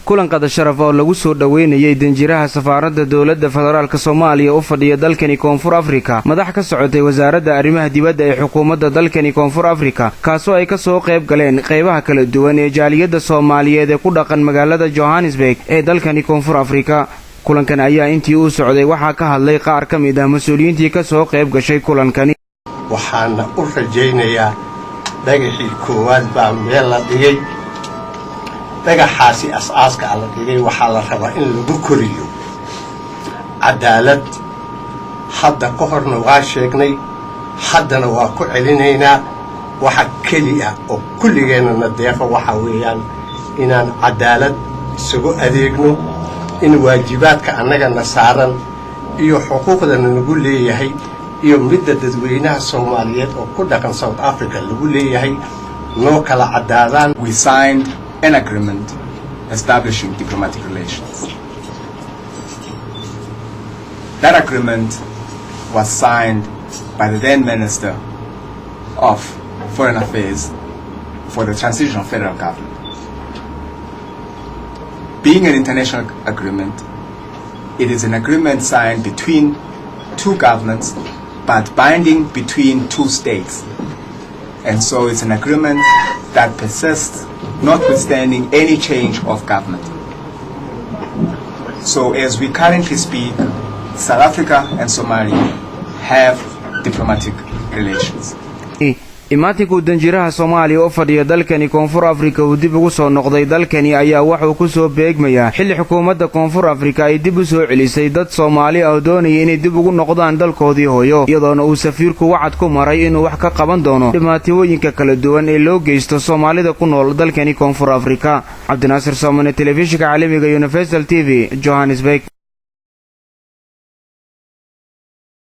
kulan qada sharaf oo lagu soo dhaweynayay danjiraha safaaradda dawladda federaalka Soomaaliya u fadhiya dalkani Koonfur Afrika madax ka socotay wasaaradda arrimaha dibadda ee xukuumadda dalkani Koonfur Afrika kaasoo ay ka soo qayb galeen qaybaha kala duwan ee jaaliyadda Soomaaliyeed ee ku dhaqan magaalada Johannesburg ee dalkani Koonfur Afrika kulankan ayaa intii uu socday waxa ka hadlay qaar ka mid ah mas'uuliyiintii ka soo qayb gashay kulankani waxaan u rajaynayaa dhagaxii koowaad baa meel la dhigay dhagaxaasi asaaska la dhigay waxaa la rabaa in lagu koriyo cadaalad hadda ka horna waa sheegnay haddana waa ku celinaynaa waxa keliya oo kulligeena deeqa waxa weeyaan inaan cadaalad isugu adeegno in waajibaadka annagana saaran iyo xuquuqdana nagu leeyahay iyo midda dadweynaha Soomaaliyeed oo ku dhaqan South Africa lagu leeyahay noo kala cadaadaan. We signed an agreement establishing diplomatic relations. That agreement was signed by the then Minister of Foreign Affairs for the transitional federal government. Being an international agreement, it is an agreement signed between two governments but binding between two states. And so it's an agreement that persists notwithstanding any change of government. So as we currently speak, South Africa and Somalia have diplomatic relations. imaatinku danjiraha Soomaaliya oo fadhiya dalkani Koonfur Afrika uu dib ugu soo noqday dalkani ayaa wuxuu ku soo beegmayaa xilli xukuumadda Koonfur Afrika ay dib u soo celisay dad Soomaali ah oo doonaya inay dib ugu noqdaan dalkoodii hooyo iyadoona uu safiirku wacad ku maray inuu wax ka qaban doono dhibaatooyinka kala duwan ee loo geysto Soomaalida ku nool dalkani Koonfur Afrika. Cabdinaasir Soomane, telefishinka caalamiga Universal TV, Johannesburg.